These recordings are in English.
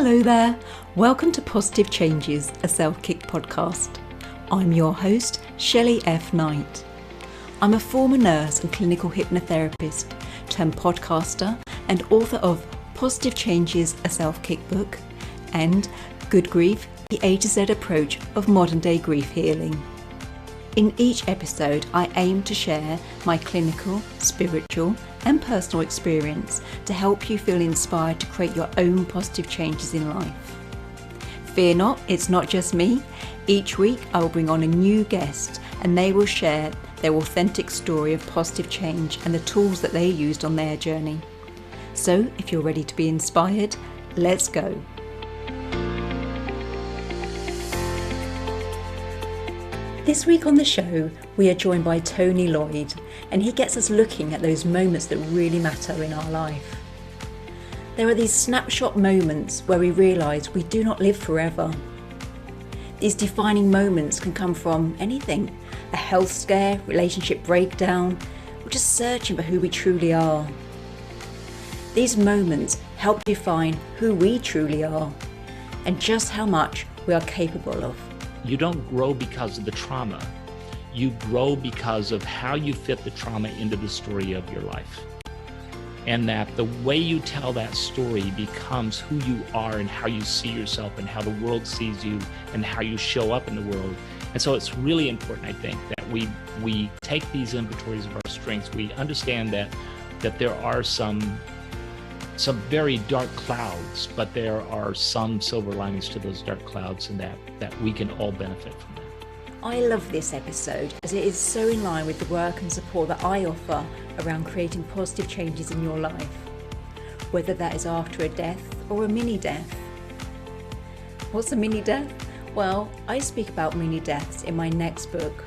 Hello there. Welcome to Positive Changes, a Self-Kick podcast. I'm your host, Shelley F. Knight. I'm a former nurse and clinical hypnotherapist, turned podcaster and author of Positive Changes, a Self-Kick book, and Good Grief, the A to Z approach of modern day grief healing. In each episode, I aim to share my clinical, spiritual, and personal experience to help you feel inspired to create your own positive changes in life. Fear not, it's not just me. Each week, I will bring on a new guest and they will share their authentic story of positive change and the tools that they used on their journey. So, if you're ready to be inspired, let's go. This week on the show, we are joined by Tony Loyd, and he gets us looking at those moments that really matter in our life. There are these snapshot moments where we realise we do not live forever. These defining moments can come from anything, a health scare, relationship breakdown, or just searching for who we truly are. These moments help define who we truly are and just how much we are capable of. You don't grow because of the trauma. You grow because of how you fit the trauma into the story of your life. And that the way you tell that story becomes who you are and how you see yourself and how the world sees you and how you show up in the world. And so it's really important, I think, that we take these inventories of our strengths. We understand that there are some very dark clouds, but there are some silver linings to those dark clouds, and that we can all benefit from that. I love this episode as it is so in line with the work and support that I offer around creating positive changes in your life, whether that is after a death or a mini death. What's a mini death? Well, I speak about mini deaths in my next book,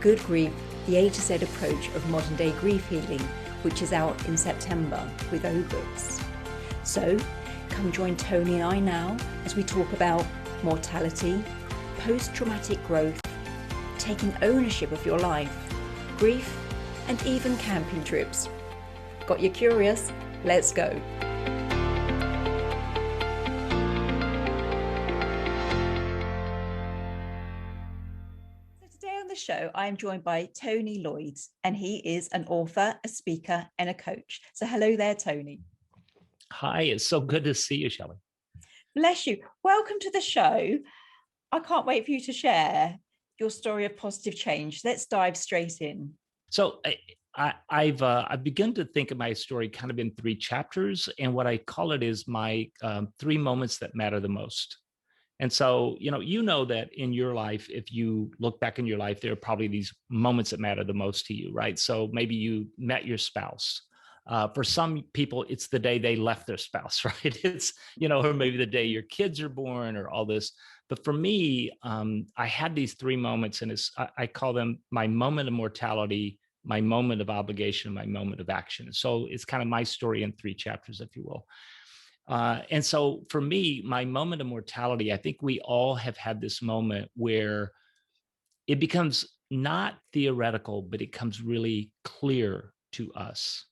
Good Grief, the A to Z approach of modern day grief healing, which is out in September with O Books. So, come join Tony and I now as we talk about mortality, post-traumatic growth, taking ownership of your life, grief, and even camping trips. Got you curious? Let's go. So today on the show, I am joined by Tony Loyd, and he is an author, a speaker, and a coach. So hello there, Tony. Hi, it's so good to see you, Shelley. Bless you. Welcome to the show. I can't wait for you to share your story of positive change. Let's dive straight in. So I've begun to think of my story kind of in 3 chapters, and what I call it is my 3 moments that matter the most. And so, you know that in your life, if you look back in your life, there are probably these moments that matter the most to you, right? So maybe you met your spouse. For some people, it's the day they left their spouse, right? It's, or maybe the day your kids are born or all this. But for me, I had these 3 moments, and I call them my moment of mortality, my moment of obligation, my moment of action. So it's kind of my story in 3 chapters, if you will. And so for me, my moment of mortality, I think we all have had this moment where it becomes not theoretical, but it comes really clear to us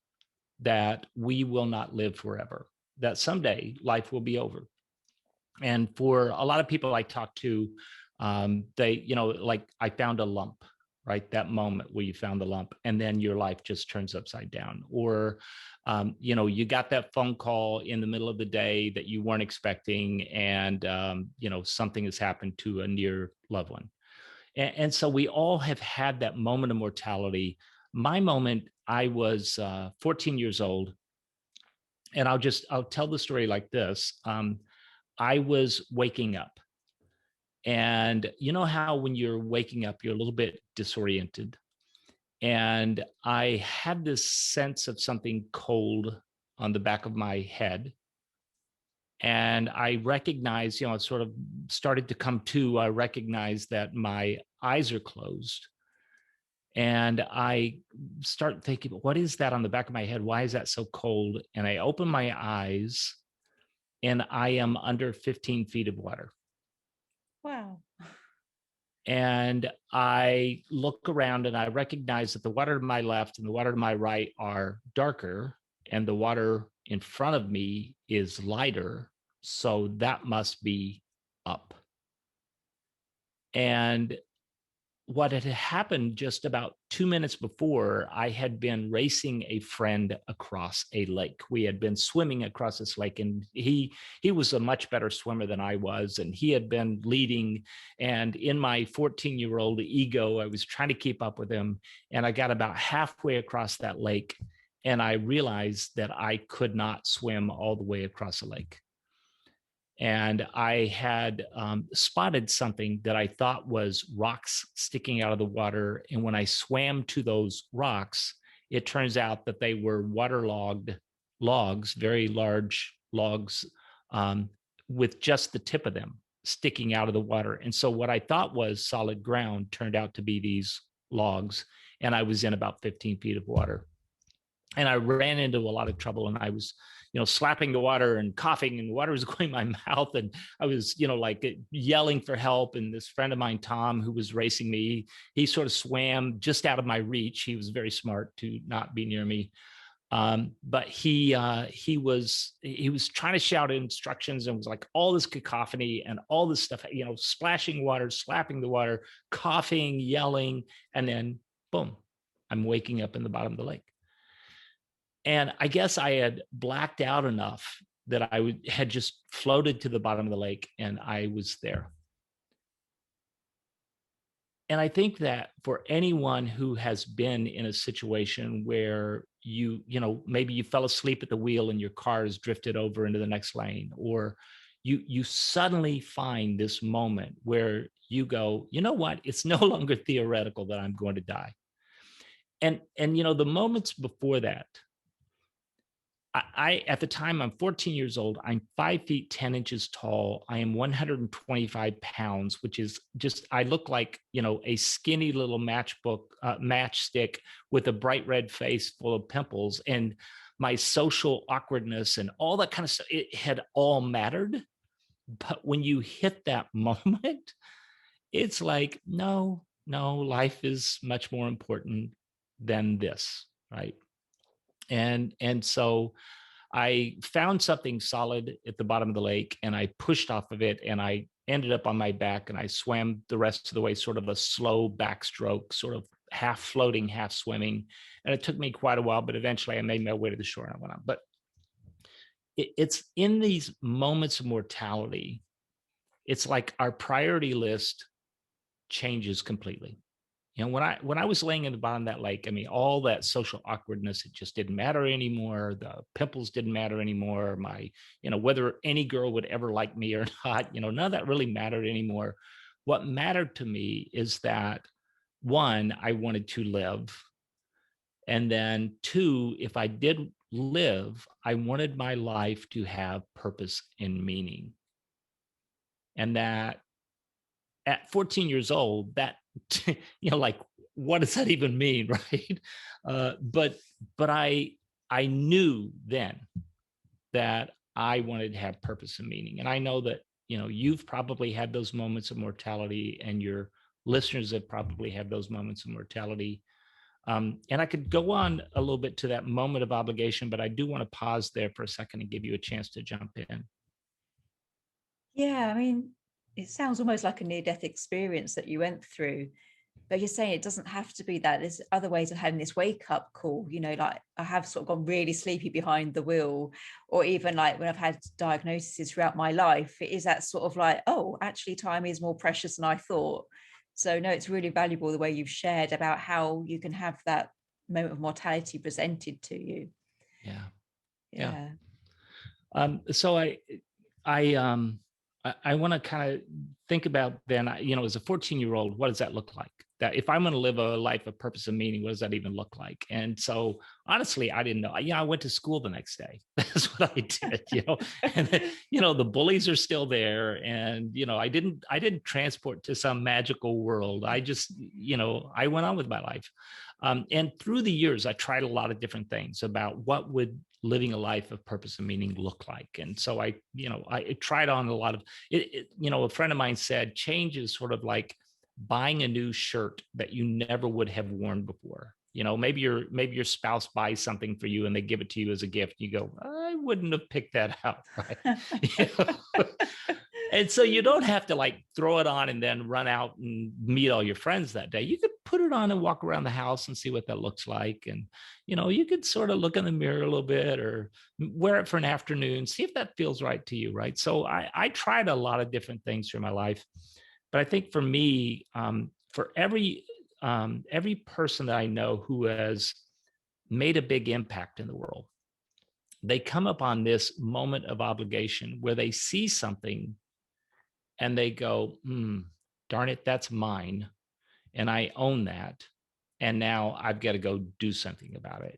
that we will not live forever, that someday life will be over. And for a lot of people I talk to, they, like I found a lump, right? That moment where you found the lump and then your life just turns upside down. Or, you got that phone call in the middle of the day that you weren't expecting, and, something has happened to a near loved one. And so we all have had that moment of mortality. My moment, I was 14 years old, and I'll tell the story like this. I was waking up, and you know how when you're waking up, you're a little bit disoriented. And I had this sense of something cold on the back of my head. And I recognized, it sort of started to come to, I recognized that my eyes are closed. And I start thinking, what is that on the back of my head? Why is that so cold? And I open my eyes, and I am under 15 feet of water. Wow. And I look around and I recognize that the water to my left and the water to my right are darker, and the water in front of me is lighter. So that must be up. And what had happened just about 2 minutes before, I had been racing a friend across a lake. We had been swimming across this lake, and he was a much better swimmer than I was, and he had been leading. And in my 14-year-old ego, I was trying to keep up with him. And I got about halfway across that lake, and I realized that I could not swim all the way across the lake. And I had spotted something that I thought was rocks sticking out of the water. And when I swam to those rocks, it turns out that they were waterlogged logs, very large logs, with just the tip of them sticking out of the water. And so what I thought was solid ground turned out to be these logs. And I was in about 15 feet of water. And I ran into a lot of trouble, and I was, slapping the water and coughing, and water was going in my mouth. And I was, like yelling for help. And this friend of mine, Tom, who was racing me, he sort of swam just out of my reach. He was very smart to not be near me. But he was trying to shout instructions, and was like all this cacophony and all this stuff, splashing water, slapping the water, coughing, yelling. And then boom, I'm waking up in the bottom of the lake. And I guess I had blacked out enough that I had just floated to the bottom of the lake, and I was there. And I think that for anyone who has been in a situation where maybe you fell asleep at the wheel and your car has drifted over into the next lane, or you suddenly find this moment where you go, you know what? It's no longer theoretical that I'm going to die. And the moments before that, I at the time, I'm 14 years old. I'm 5 feet 10 inches tall. I am 125 pounds, which is just, I look like, a skinny little matchstick with a bright red face full of pimples. And my social awkwardness and all that kind of stuff, it had all mattered. But when you hit that moment, it's like, no, life is much more important than this, right? And so I found something solid at the bottom of the lake, and I pushed off of it, and I ended up on my back, and I swam the rest of the way, sort of a slow backstroke, sort of half floating, half swimming. And it took me quite a while, but eventually I made my way to the shore and I went on. But it's in these moments of mortality, it's like our priority list changes completely. When I was laying in the bottom of that lake, I mean, all that social awkwardness, it just didn't matter anymore. The pimples didn't matter anymore. Whether any girl would ever like me or not, none of that really mattered anymore. What mattered to me is that, one, I wanted to live. And then two, if I did live, I wanted my life to have purpose and meaning. And that at 14 years old, that, like, what does that even mean, right? But I knew then that I wanted to have purpose and meaning. And I know that, you've probably had those moments of mortality, and your listeners have probably had those moments of mortality. And I could go on a little bit to that moment of obligation, but I do want to pause there for a second and give you a chance to jump in. Yeah, I mean, it sounds almost like a near-death experience that you went through, but you're saying it doesn't have to be that. There's other ways of having this wake-up call, like I have sort of gone really sleepy behind the wheel, or even like when I've had diagnoses throughout my life, it is that sort of like, oh, actually time is more precious than I thought. So no, it's really valuable the way you've shared about how you can have that moment of mortality presented to you. Yeah. So I want to kind of think about then, as a 14-year-old, what does that look like? That if I'm going to live a life of purpose and meaning, what does that even look like? And so honestly, I didn't know. I went to school the next day. That's what I did, and the bullies are still there. And, I didn't transport to some magical world. I just, I went on with my life. And through the years, I tried a lot of different things about what would living a life of purpose and meaning look like. And so I tried on a lot of it. A friend of mine said, change is sort of like buying a new shirt that you never would have worn before. Maybe your spouse buys something for you and they give it to you as a gift. You go, I wouldn't have picked that out, right? And so you don't have to like throw it on and then run out and meet all your friends that day. You could put it on and walk around the house and see what that looks like. And, you could sort of look in the mirror a little bit or wear it for an afternoon, see if that feels right to you, right? So I tried a lot of different things through my life. But I think for me, for every person that I know who has made a big impact in the world, they come upon this moment of obligation where they see something and they go, darn it, that's mine. And I own that. And now I've got to go do something about it.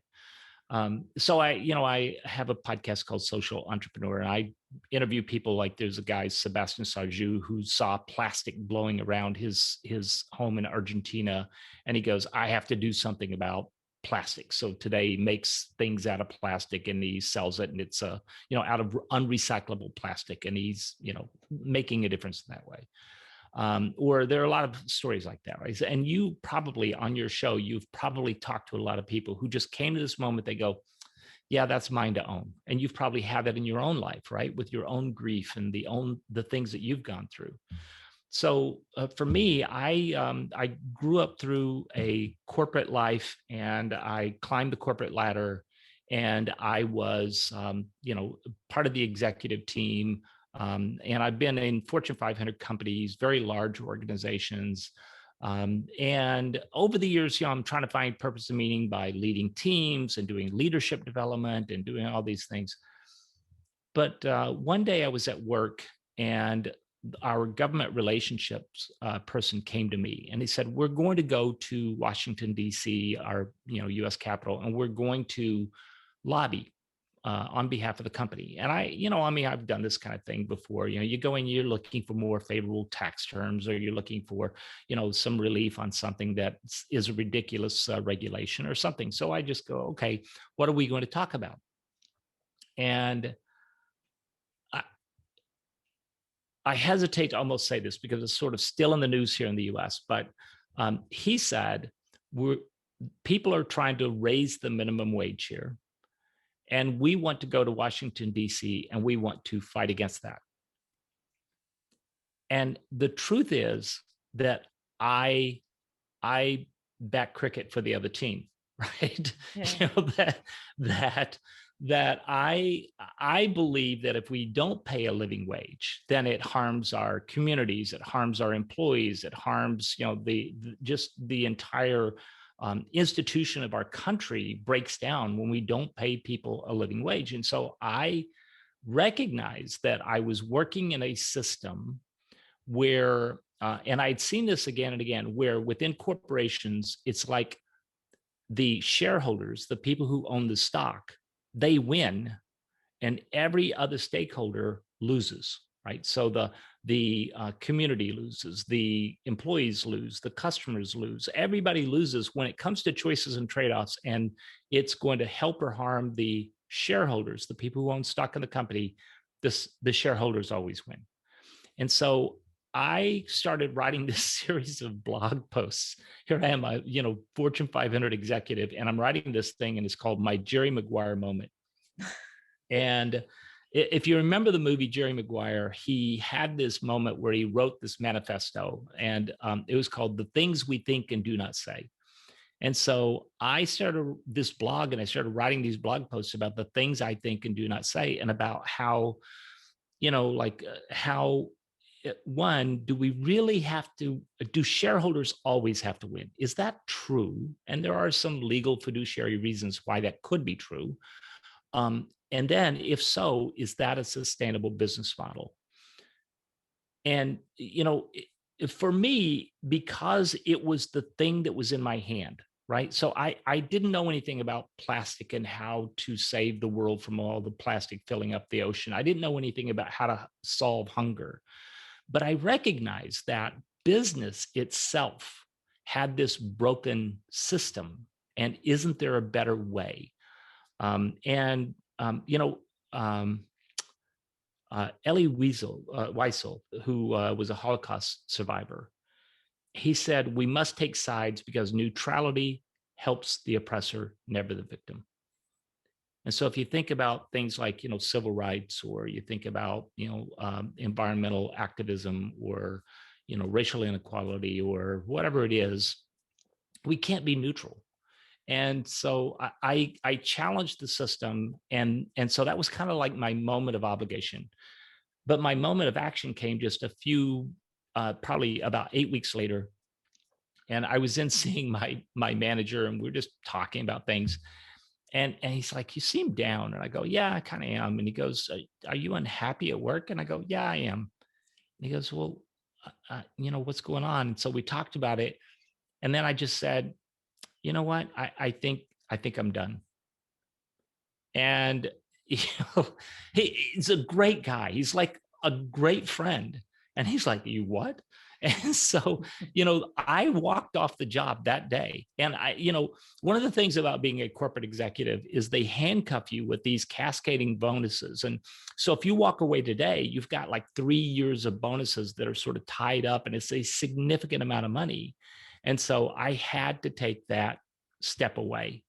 So I have a podcast called Social Entrepreneur, and I interview people like there's a guy, Sebastian Sarju, who saw plastic blowing around his home in Argentina. And he goes, I have to do something about plastic. So today he makes things out of plastic and he sells it, and it's out of unrecyclable plastic, and he's making a difference in that way. Or there are a lot of stories like that, right? And you probably on your show, you've probably talked to a lot of people who just came to this moment. They go, yeah, that's mine to own. And you've probably had that in your own life, right? With your own grief and the things that you've gone through. So for me, I grew up through a corporate life, and I climbed the corporate ladder, and I was, part of the executive team. And I've been in Fortune 500 companies, very large organizations. And over the years, I'm trying to find purpose and meaning by leading teams and doing leadership development and doing all these things. But one day I was at work, and our government relationships person came to me, and he said, we're going to go to Washington, D.C., our U.S. Capitol, and we're going to lobby on behalf of the company. And I've done this kind of thing before. You go in, you're looking for more favorable tax terms, or you're looking for, some relief on something that is a ridiculous regulation or something. So I just go, okay, what are we going to talk about? And I hesitate to almost say this because it's sort of still in the news here in the US, but he said, people are trying to raise the minimum wage here. And we want to go to Washington, D.C., and we want to fight against that. And the truth is that I back cricket for the other team, right? Yeah. That I believe that if we don't pay a living wage, then it harms our communities, it harms our employees, it harms the entire institution of our country breaks down when we don't pay people a living wage. And so I recognized that I was working in a system where, and I'd seen this again and again, where within corporations, it's like the shareholders, the people who own the stock, they win, and every other stakeholder loses, right? So the community loses, the employees lose, the customers lose, everybody loses when it comes to choices and trade-offs, and it's going to help or harm the shareholders, the people who own stock in the company. The shareholders always win. And so I started writing this series of blog posts. Here I am, a Fortune 500 executive, and I'm writing this thing, and it's called My Jerry Maguire Moment. And if you remember the movie Jerry Maguire, he had this moment where he wrote this manifesto, and it was called The Things We Think and Do Not Say. And so I started this blog, and I started writing these blog posts about the things I think and do not say, and about how, one, do we really have to, do shareholders always have to win? Is that true? And there are some legal fiduciary reasons why that could be true. And then if so, is that a sustainable business model? And, for me, because it was the thing that was in my hand, right? So I didn't know anything about plastic and how to save the world from all the plastic filling up the ocean. I didn't know anything about how to solve hunger. But I recognized that business itself had this broken system, and isn't there a better way? Elie Wiesel, who was a Holocaust survivor, he said, we must take sides because neutrality helps the oppressor, never the victim. And so if you think about things like, civil rights, or you think about, environmental activism, or, racial inequality, or whatever it is, we can't be neutral. And so I challenged the system. And so that was kind of like my moment of obligation. But my moment of action came just a few, probably about 8 weeks later. And I was in seeing my manager, and we were just talking about things. And he's like, "You seem down." And I go, "Yeah, I kind of am." And he goes, "Are you unhappy at work?" And I go, "Yeah, I am." And he goes, "Well, what's going on?" And so we talked about it. And then I just said, "You know what? I think I'm done." And you know, he's a great guy. He's like a great friend. And he's like, "You what?" And so, I walked off the job that day. And one of the things about being a corporate executive is they handcuff you with these cascading bonuses. And so if you walk away today, you've got like 3 years of bonuses that are sort of tied up, and it's a significant amount of money. And so I had to take that step away.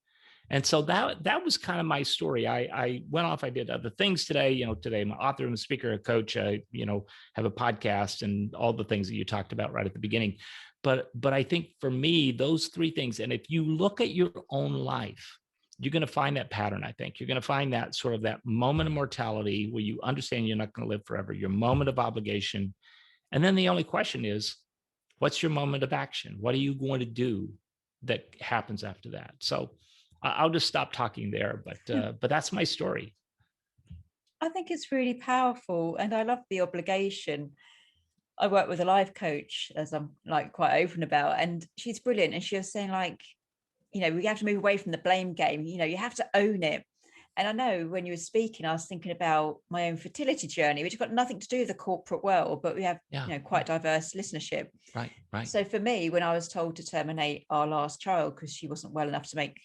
And so that was kind of my story. I went off, I did other things today. Today I'm an author, I'm a speaker, a coach, I, have a podcast, and all the things that you talked about right at the beginning. But I think for me, those 3 things, and if you look at your own life, you're going to find that pattern. I think you're going to find that sort of that moment of mortality where you understand you're not going to live forever, your moment of obligation. And then the only question is, what's your moment of action? What are you going to do that happens after that? So I'll just stop talking there, but that's my story. I think it's really powerful, and I love the obligation. I work with a life coach, as I'm like quite open about, and she's brilliant. And she was saying, like, we have to move away from the blame game. You have to own it. And I know when you were speaking, I was thinking about my own fertility journey, which has got nothing to do with the corporate world, but we have quite diverse listenership. Right. So for me, when I was told to terminate our last child because she wasn't well enough to make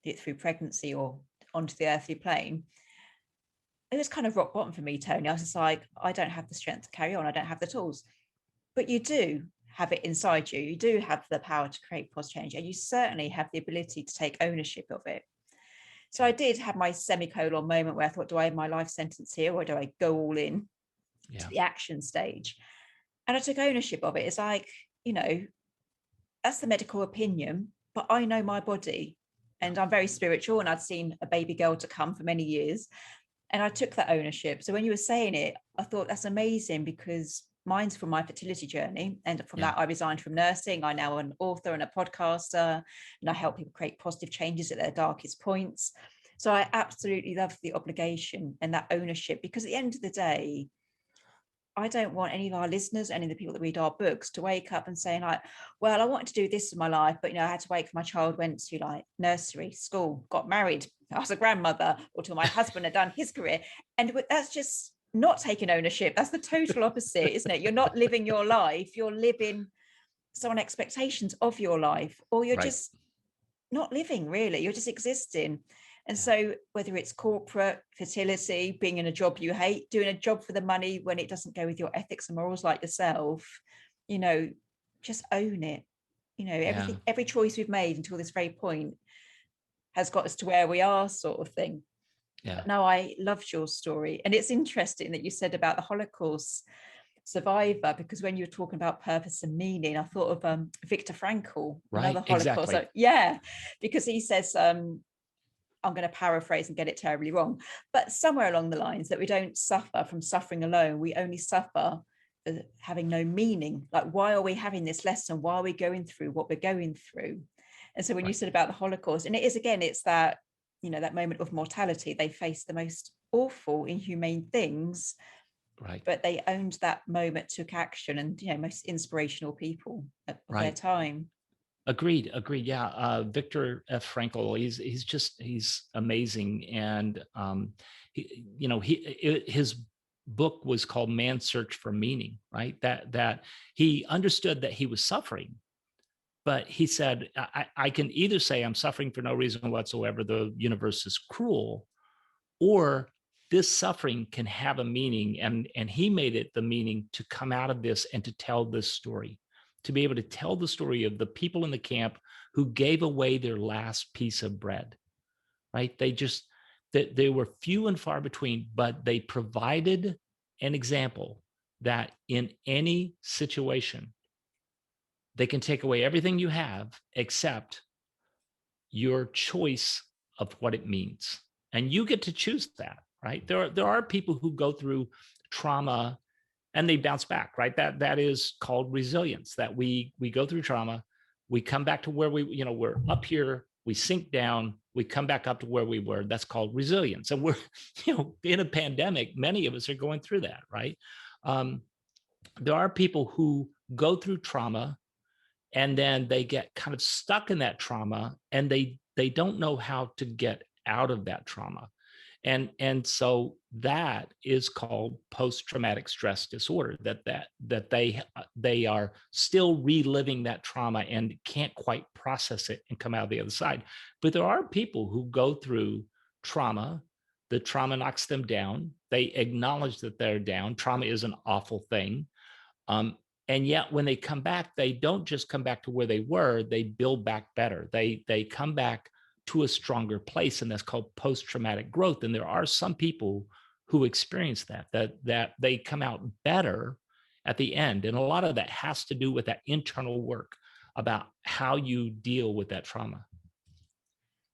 it through pregnancy or onto the earthly plane, it was kind of rock bottom for me, Tony. I was just like, I don't have the strength to carry on. I don't have the tools. But you do have it inside you. You do have the power to create positive change, and you certainly have the ability to take ownership of it. So I did have my semicolon moment where I thought, do I have my life sentence here, or do I go all in to the action stage? And I took ownership of it. It's like, that's the medical opinion, but I know my body. And I'm very spiritual, and I'd seen a baby girl to come for many years, and I took that ownership. So when you were saying it, I thought that's amazing, because mine's from my fertility journey, and from that I resigned from nursing. I'm now an author and a podcaster, and I help people create positive changes at their darkest points. So I absolutely love the obligation and that ownership, because at the end of the day, I don't want any of our listeners, any of the people that read our books, to wake up and say, like, well, I wanted to do this in my life, but I had to wait for my child went to like nursery, school, got married, I was a grandmother, or till my husband had done his career. And that's just not taking ownership. That's the total opposite, isn't it? You're not living your life, you're living someone's expectations of your life, or you're just not living, really. You're just existing. And so whether it's corporate, fertility, being in a job you hate, doing a job for the money when it doesn't go with your ethics and morals like yourself, just own it. Everything, every choice we've made until this very point has got us to where we are, sort of thing. But no, I loved your story. And it's interesting that you said about the Holocaust survivor, because when you were talking about purpose and meaning, I thought of Viktor Frankl, another Holocaust. Exactly. Because he says, I'm going to paraphrase and get it terribly wrong, but somewhere along the lines that we don't suffer from suffering alone. We only suffer for having no meaning. Like, why are we having this lesson? Why are we going through what we're going through? And so when you said about the Holocaust, and it is, again, it's that, that moment of mortality, they faced the most awful, inhumane things, but they owned that moment, took action, and, most inspirational people of their time. Agreed. Yeah. Viktor F. Frankl, he's amazing. And, his book was called Man's Search for Meaning, right? That he understood that he was suffering, but he said, I can either say I'm suffering for no reason whatsoever, the universe is cruel, or this suffering can have a meaning. And he made it the meaning to come out of this and to tell this story, to be able to tell the story of the people in the camp who gave away their last piece of bread, right? They were few and far between, but they provided an example that in any situation, they can take away everything you have except your choice of what it means. And you get to choose that, right? There are people who go through trauma and they bounce back, right? That is called resilience, that we go through trauma, we come back to where we're up here, we sink down, we come back up to where we were. That's called resilience. And we're, in a pandemic, many of us are going through that, right? There are people who go through trauma and then they get kind of stuck in that trauma and they don't know how to get out of that trauma. And so that is called post-traumatic stress disorder, that they are still reliving that trauma and can't quite process it and come out the other side. But there are people who go through trauma, the trauma knocks them down, they acknowledge that they're down, trauma is an awful thing. And yet when they come back, they don't just come back to where they were, they build back better. They come back to a stronger place, and that's called post-traumatic growth. And there are some people who experience that they come out better at the end. And a lot of that has to do with that internal work about how you deal with that trauma.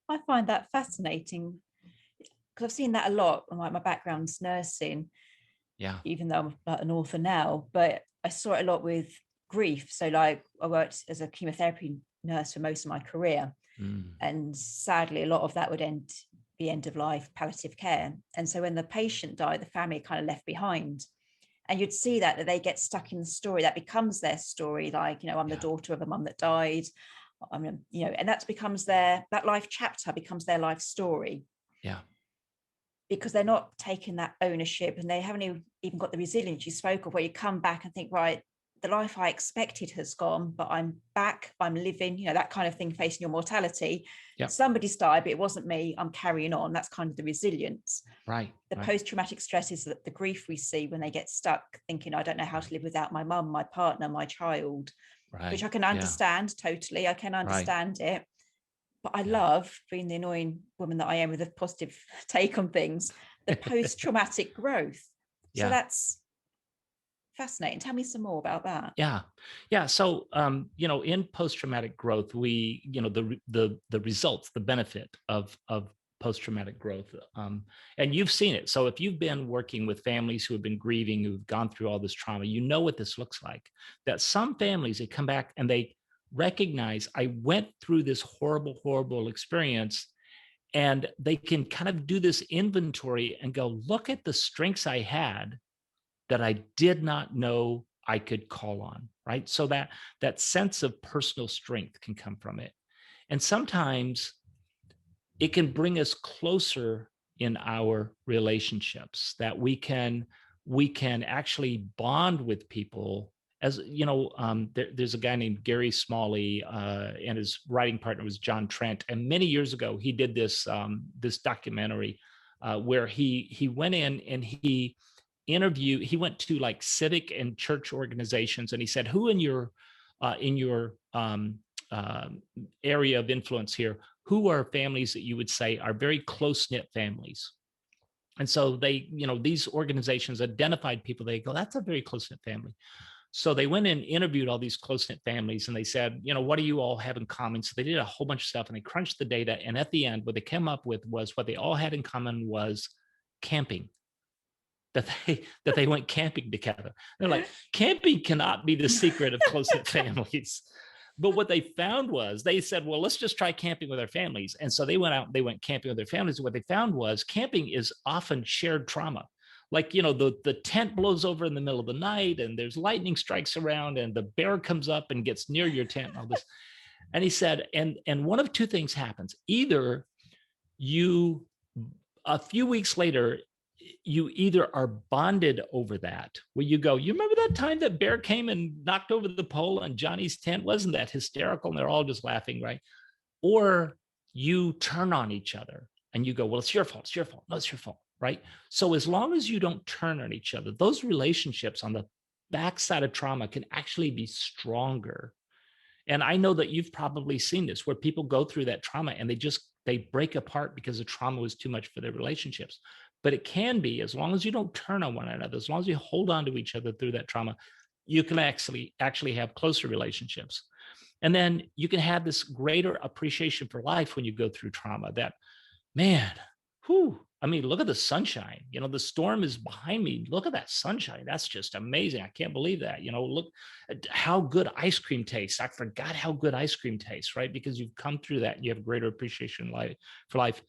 I find that fascinating because I've seen that a lot. Like, my background's nursing, even though I'm an author now, but I saw it a lot with grief. So like, I worked as a chemotherapy nurse for most of my career. And sadly, a lot of that would be end of life palliative care. And so when the patient died, the family kind of left behind. And you'd see that they get stuck in the story. That becomes their story. Like, I'm the daughter of a mum that died. And that becomes that life chapter becomes their life story. Yeah. Because they're not taking that ownership, and they haven't even got the resilience you spoke of, where you come back and think, right, the life I expected has gone, but I'm back, I'm living, that kind of thing, facing your mortality. Yep. Somebody's died, but it wasn't me. I'm carrying on. That's kind of the resilience. Right. The post-traumatic stress is the grief we see when they get stuck thinking, I don't know how to live without my mum, my partner, my child, which I can understand totally. I can understand it. But I love, being the annoying woman that I am with a positive take on things, the post-traumatic growth. So that's fascinating. Tell me some more about that. Yeah. So, in post-traumatic growth, we, the results, the benefit of post-traumatic growth, and you've seen it. So if you've been working with families who have been grieving, who've gone through all this trauma, you know what this looks like. That some families, they come back and they recognize, I went through this horrible, horrible experience, and they can kind of do this inventory and go, look at the strengths I had that I did not know I could call on, right? So that sense of personal strength can come from it. And sometimes it can bring us closer in our relationships, that we can actually bond with people. As there's a guy named Gary Smalley, and his writing partner was John Trent. And many years ago, he did this documentary where he went in and he went to like civic and church organizations, and he said, who in your area of influence here, who are families that you would say are very close-knit families? And so they, these organizations identified people, they go, that's a very close-knit family. So they went and interviewed all these close-knit families, and they said, what do you all have in common? So they did a whole bunch of stuff, and they crunched the data. And at the end, what they came up with was, what they all had in common was camping. That they went camping together. They're like, camping cannot be the secret of close-knit families. But what they found was, they said, well, let's just try camping with our families. And so they went out, they went camping with their families. And what they found was, camping is often shared trauma. Like, the tent blows over in the middle of the night, and there's lightning strikes around, and the bear comes up and gets near your tent and all this. And he said, and one of two things happens. Either a few weeks later, you either are bonded over that, where you go, you remember that time that bear came and knocked over the pole on Johnny's tent? Wasn't that hysterical? And they're all just laughing, right? Or you turn on each other and you go, well, it's your fault. It's your fault. No, it's your fault, right? So as long as you don't turn on each other, those relationships on the backside of trauma can actually be stronger. And I know that you've probably seen this, where people go through that trauma and they break apart because the trauma was too much for their relationships. But it can be, as long as you don't turn on one another, as long as you hold on to each other through that trauma, you can actually have closer relationships. And then you can have this greater appreciation for life when you go through trauma. That, man, whew, I mean, look at the sunshine. The storm is behind me. Look at that sunshine. That's just amazing. I can't believe that. Look at how good ice cream tastes. I forgot how good ice cream tastes, right? Because you've come through that and you have greater appreciation for life.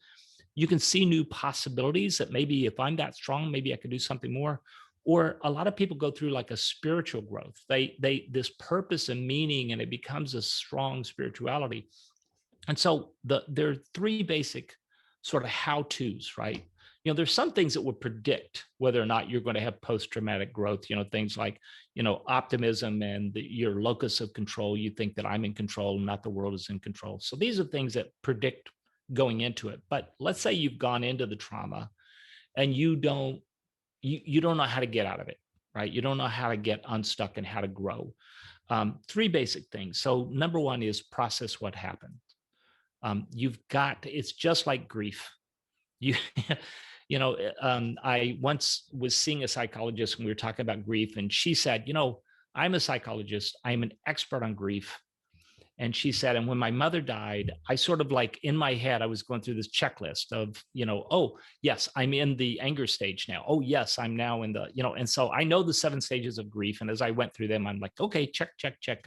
You can see new possibilities that maybe if I'm that strong, maybe I could do something more. Or a lot of people go through like a spiritual growth. This purpose and meaning, and it becomes a strong spirituality. And so there are three basic sort of how-tos, right? There's some things that would predict whether or not you're going to have post-traumatic growth, things like, optimism and your locus of control. You think that I'm in control, not the world is in control. So these are things that predict going into it. But let's say you've gone into the trauma and you don't know how to get out of it, right? You don't know how to get unstuck and how to grow. Three basic things. So number one is process what happened. It's just like grief. I once was seeing a psychologist and we were talking about grief, and she said, I'm a psychologist. I'm an expert on grief. And she said, and when my mother died, I sort of like in my head, I was going through this checklist of, oh, yes, I'm in the anger stage now. Oh, yes, I'm now in the, and so I know the 7 stages of grief. And as I went through them, I'm like, okay, check.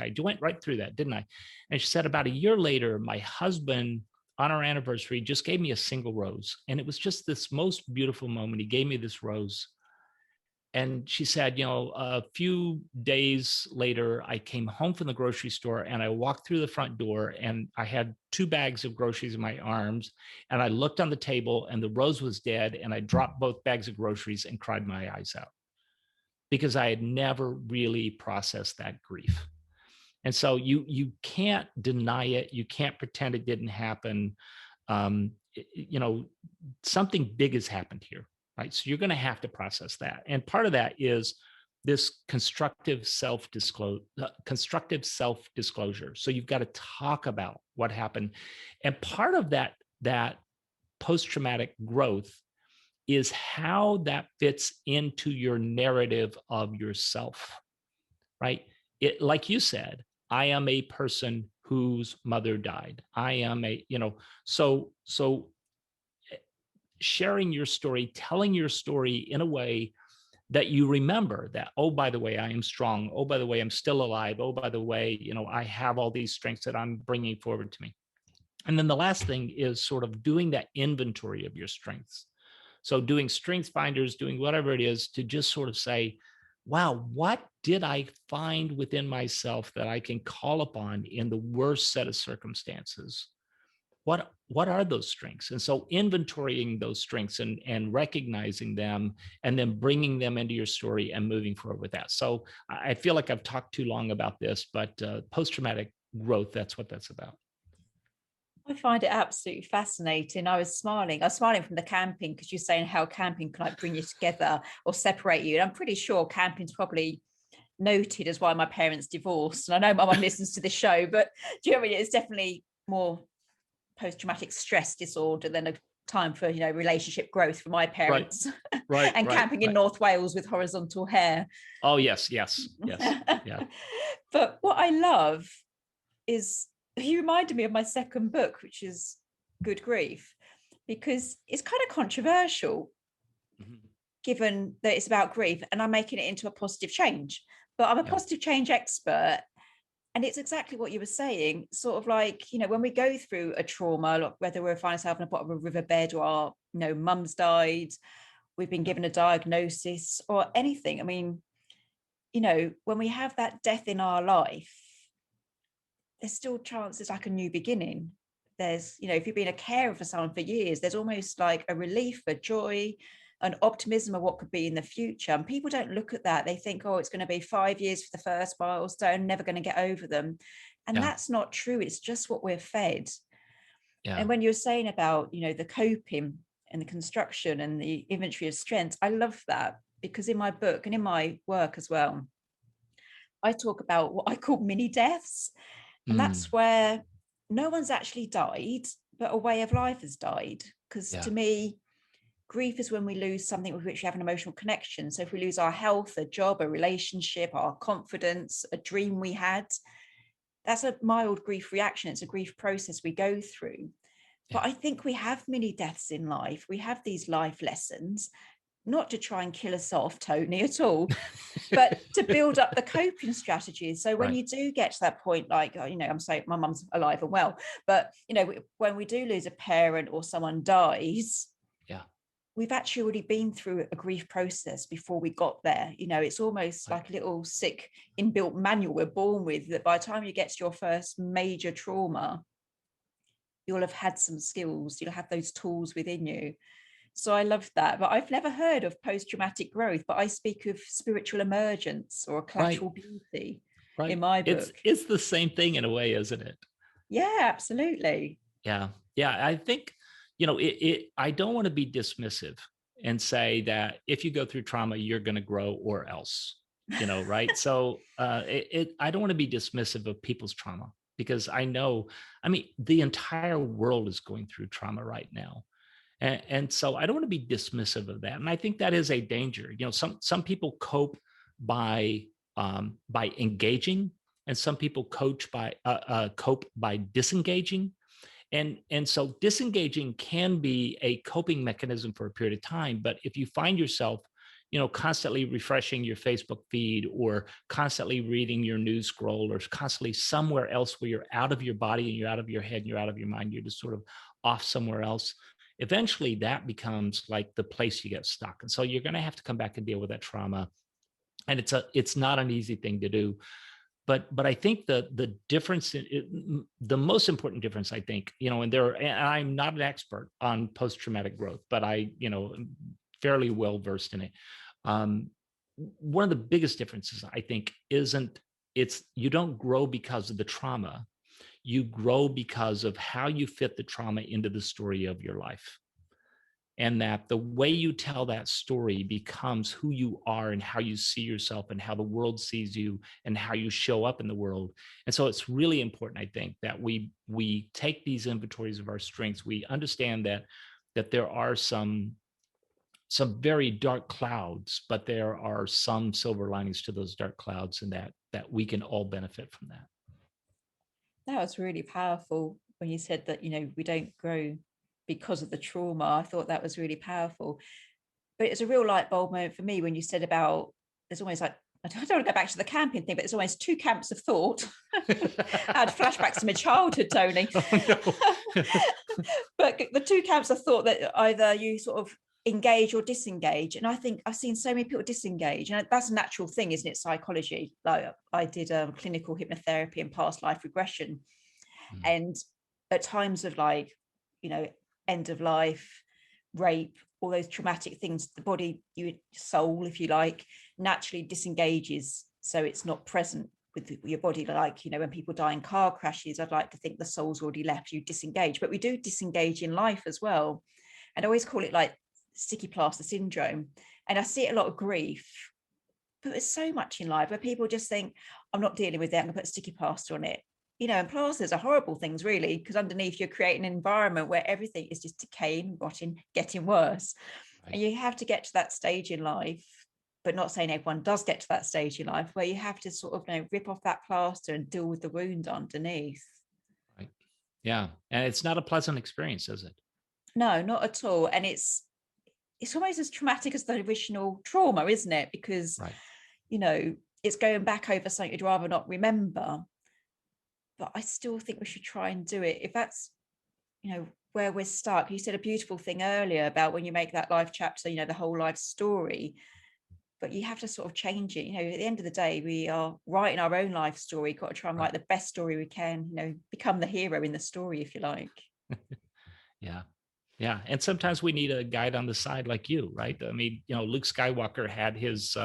I went right through that, didn't I? And she said, about a year later, my husband on our anniversary just gave me a single rose. And it was just this most beautiful moment. He gave me this rose. And she said, a few days later, I came home from the grocery store and I walked through the front door and I had 2 bags of groceries in my arms. And I looked on the table and the rose was dead. And I dropped both bags of groceries and cried my eyes out because I had never really processed that grief. And so you can't deny it. You can't pretend it didn't happen. Something big has happened here. Right. So you're going to have to process that. And part of that is this constructive self-disclosure. So you've got to talk about what happened. And part of that post-traumatic growth is how that fits into your narrative of yourself. Right. Like you said, I am a person whose mother died. I am so sharing your story, telling your story in a way that you remember that, oh, by the way, I am strong. Oh, by the way, I'm still alive. Oh, by the way, I have all these strengths that I'm bringing forward to me. And then the last thing is sort of doing that inventory of your strengths. So doing strength finders, doing whatever it is to just sort of say, wow, what did I find within myself that I can call upon in the worst set of circumstances? What are those strengths? And so inventorying those strengths and recognizing them and then bringing them into your story and moving forward with that. So I feel like I've talked too long about this, but post-traumatic growth, that's what that's about. I find it absolutely fascinating. I was smiling from the camping because you're saying how camping can like bring you together or separate you. And I'm pretty sure camping's probably noted as why my parents divorced. And I know my mum listens to the show, but do you know what I mean? It's definitely more post-traumatic stress disorder than a time for relationship growth for my parents. Right. And camping in North Wales with horizontal hair. Oh yes. Yeah. But what I love is he reminded me of my second book, which is Good Grief, because it's kind of controversial given that it's about grief and I'm making it into a positive change, but I'm a positive change expert. And it's exactly what you were saying, sort of like, when we go through a trauma, like whether we find ourselves in the bottom of a riverbed or our, mum's died, we've been given a diagnosis or anything. I mean, when we have that death in our life, there's still chances like a new beginning. There's, if you've been a carer for someone for years, there's almost like a relief, a joy, an optimism of what could be in the future. And people don't look at that. They think, oh, it's going to be 5 years for the first milestone, never going to get over them. And that's not true. It's just what we're fed. Yeah. And when you're saying about, the coping and the construction and the inventory of strengths, I love that because in my book and in my work as well, I talk about what I call mini deaths. And Mm, that's where no one's actually died, but a way of life has died. Because yeah. to me, grief is when we lose something with which we have an emotional connection. So if we lose our health, a job, a relationship, our confidence, a dream we had, that's a mild grief reaction. It's a grief process we go through. But Yeah. I think we have mini deaths in life. We have these life lessons, not to try and kill us off, Tony, at all, but to build up the coping strategies. So when Right. you do get to that point, like, I'm saying my mum's alive and well, but, when we do lose a parent or someone dies, Yeah. we've actually already been through a grief process before we got there. It's almost Right. like a little sick inbuilt manual we're born with, that by the time you get to your first major trauma, you'll have had some skills, you'll have those tools within you. So I love that. But I've never heard of post-traumatic growth, but I speak of spiritual emergence or Right. collateral beauty in Right. my It's book. it's the same thing in a way, isn't it? Yeah, absolutely. Yeah. Yeah. I think, I don't want to be dismissive and say that if you go through trauma, you're going to grow or else, right? So I don't want to be dismissive of people's trauma because the entire world is going through trauma right now. And so I don't want to be dismissive of that. And I think that is a danger. Some people cope by engaging, and some people cope by disengaging. And so disengaging can be a coping mechanism for a period of time. But if you find yourself, constantly refreshing your Facebook feed or constantly reading your news scroll or constantly somewhere else where you're out of your body and you're out of your head and you're out of your mind, you're just sort of off somewhere else. Eventually that becomes like the place you get stuck. And so you're going to have to come back and deal with that trauma. And it's not an easy thing to do. But I think the difference, the most important difference, I think, and I'm not an expert on post-traumatic growth, but I'm fairly well versed in it. Um, One of the biggest differences, I think, it's you don't grow because of the trauma. You grow because of how you fit the trauma into the story of your life. And that the way you tell that story becomes who you are and how you see yourself and how the world sees you and how you show up in the world. And so it's really important, I think, that we take these inventories of our strengths. We understand that there are some very dark clouds, but there are some silver linings to those dark clouds, and that we can all benefit from that. That was really powerful when you said that, we don't grow because of the trauma. I thought that was really powerful. But it's a real light bulb moment for me when you said about there's always like, I don't want to go back to the camping thing, but there's almost two camps of thought. I had flashbacks to my childhood, Tony. Oh, no. But the two camps of thought that either you sort of engage or disengage. And I think I've seen so many people disengage. And that's a natural thing, isn't it? Psychology. Like I did clinical hypnotherapy and past life regression. Mm. And at times of like, end of life, rape, all those traumatic things, the body, your soul, if you like, naturally disengages. So it's not present with your body. Like, when people die in car crashes, I'd like to think the soul's already left, you disengage. But we do disengage in life as well. And I always call it like sticky plaster syndrome. And I see a lot of grief, but there's so much in life where people just think, I'm not dealing with it, I'm gonna put sticky plaster on it. And plasters are horrible things, really, because underneath you're creating an environment where everything is just decaying, rotting, getting worse. Right. And you have to get to that stage in life, but not saying everyone does get to that stage in life, where you have to sort of rip off that plaster and deal with the wound underneath. Right. Yeah. And it's not a pleasant experience, is it? No, not at all. And it's almost as traumatic as the original trauma, isn't it? Because, Right. it's going back over something you'd rather not remember. But I still think we should try and do it. If that's, where we're stuck. You said a beautiful thing earlier about when you make that life chapter, the whole life story, but you have to sort of change it. At the end of the day, we are writing our own life story. Got to try and Right. write the best story we can, become the hero in the story, if you like. Yeah. Yeah. And sometimes we need a guide on the side like you, right? I mean, Luke Skywalker had his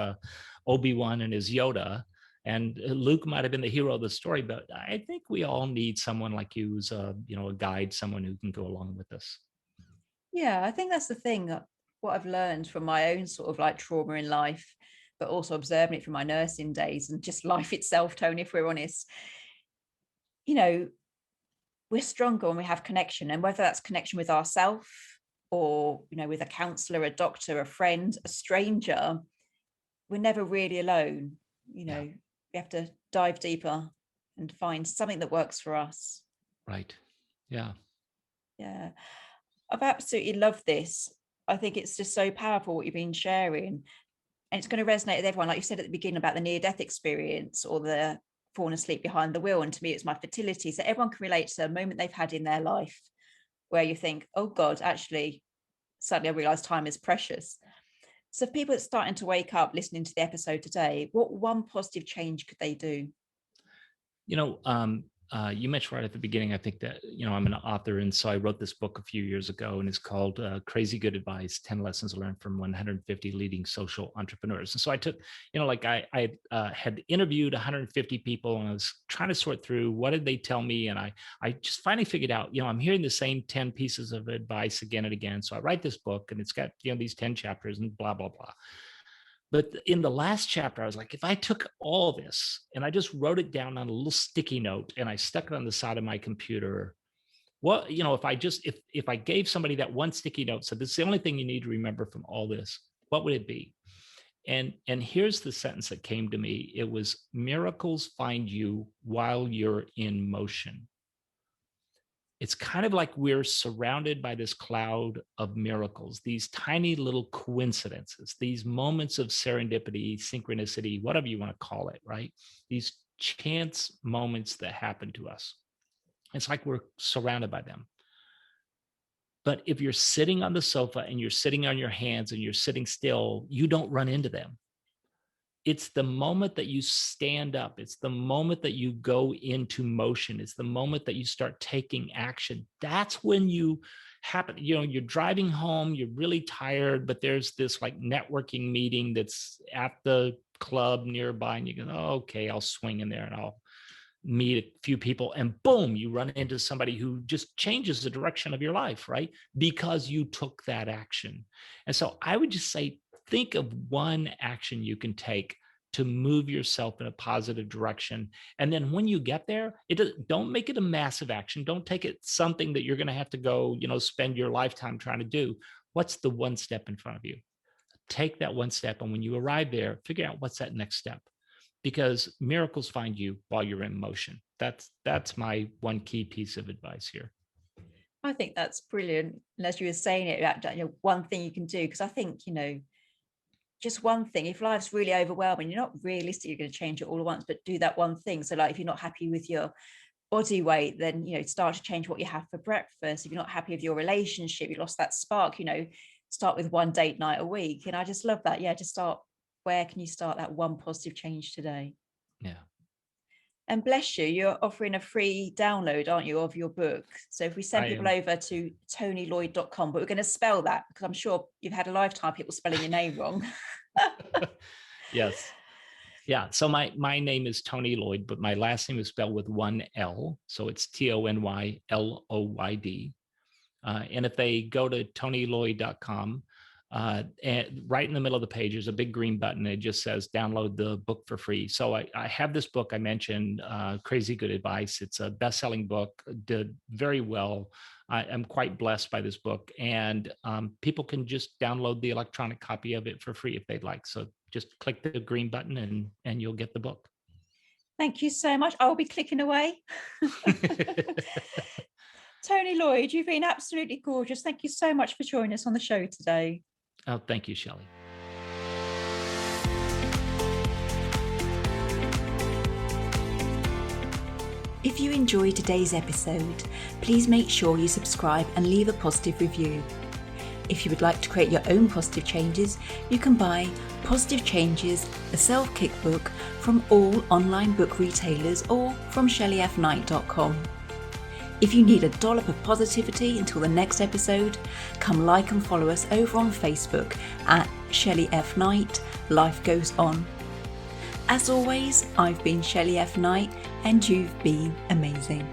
Obi-Wan and his Yoda, and Luke might have been the hero of the story, but I think we all need someone like you who's a guide, someone who can go along with us. Yeah, I think that's the thing, what I've learned from my own sort of like trauma in life, but also observing it from my nursing days and just life itself, Tony, if we're honest, you know, we're stronger when we have connection, and whether that's connection with ourselves or, you know, with a counselor, a doctor, a friend, a stranger, we're never really alone. You know, we have to dive deeper and find something that works for us. Right. Yeah. Yeah. I've absolutely loved this. I think it's just so powerful what you've been sharing. And it's going to resonate with everyone. Like you said at the beginning about the near-death experience or the falling asleep behind the wheel. And to me, it's my fertility. So everyone can relate to a moment they've had in their life where you think, oh God, actually, suddenly I realize time is precious. So if people are starting to wake up listening to the episode today, what one positive change could they do? You know, you mentioned right at the beginning, I think that, you know, I'm an author. And so I wrote this book a few years ago, and it's called Crazy Good Advice, 10 Lessons Learned from 150 Leading Social Entrepreneurs. And so I took, you know, like I had interviewed 150 people, and I was trying to sort through what did they tell me. And I just finally figured out, you know, I'm hearing the same 10 pieces of advice again and again. So I write this book, and it's got, you know, these 10 chapters and blah, blah, blah. But in the last chapter, I was like, if I took all this and I just wrote it down on a little sticky note and I stuck it on the side of my computer, what, you know, if I gave somebody that one sticky note, so this is the only thing you need to remember from all this, what would it be? And here's the sentence that came to me. It was, miracles find you while you're in motion. It's kind of like we're surrounded by this cloud of miracles, these tiny little coincidences, these moments of serendipity, synchronicity, whatever you want to call it, right? These chance moments that happen to us. It's like we're surrounded by them. But if you're sitting on the sofa and you're sitting on your hands and you're sitting still, you don't run into them. It's the moment that you stand up. It's the moment that you go into motion. It's the moment that you start taking action. That's when you happen. You know, you're driving home, you're really tired, but there's this like networking meeting that's at the club nearby, and you go, oh, okay, I'll swing in there and I'll meet a few people, and boom, you run into somebody who just changes the direction of your life, right? Because you took that action. And so I would just say, think of one action you can take to move yourself in a positive direction. And then when you get there, don't make it a massive action. Don't take it something that you're going to have to go, you know, spend your lifetime trying to do. What's the one step in front of you? Take that one step. And when you arrive there, figure out what's that next step, because miracles find you while you're in motion. That's my one key piece of advice here. I think that's brilliant. And as you were saying it, you know, one thing you can do, because I think, you know, just one thing, if life's really overwhelming, you're not realistically going to change it all at once, but do that one thing. So like if you're not happy with your body weight, then, you know, start to change what you have for breakfast. If you're not happy with your relationship, you lost that spark, you know, start with one date night a week. And I just love that. Yeah, just start. Where can you start that one positive change today? Yeah. And bless you, you're offering a free download, aren't you, of your book? So if we send people over to tonyloyd.com, but we're going to spell that because I'm sure you've had a lifetime of people spelling your name wrong. Yes. Yeah. So my name is Tony Loyd, but my last name is spelled with one L. So it's TonyLoyd. And if they go to tonyloyd.com, and right in the middle of the page, there's a big green button. It just says download the book for free. So I have this book I mentioned, Crazy Good Advice. It's a best-selling book, did very well. I'm quite blessed by this book, and people can just download the electronic copy of it for free if they'd like. So just click the green button and you'll get the book. Thank you so much. I will be clicking away. Tony Loyd, you've been absolutely gorgeous. Thank you so much for joining us on the show today. Oh, thank you, Shelley. If you enjoyed today's episode, please make sure you subscribe and leave a positive review. If you would like to create your own positive changes, you can buy Positive Changes, a self-kick book from all online book retailers or from shelleyfknight.com. If you need a dollop of positivity until the next episode, come like and follow us over on Facebook at Shelley F. Knight, Life Goes On. As always, I've been Shelley F. Knight and you've been amazing.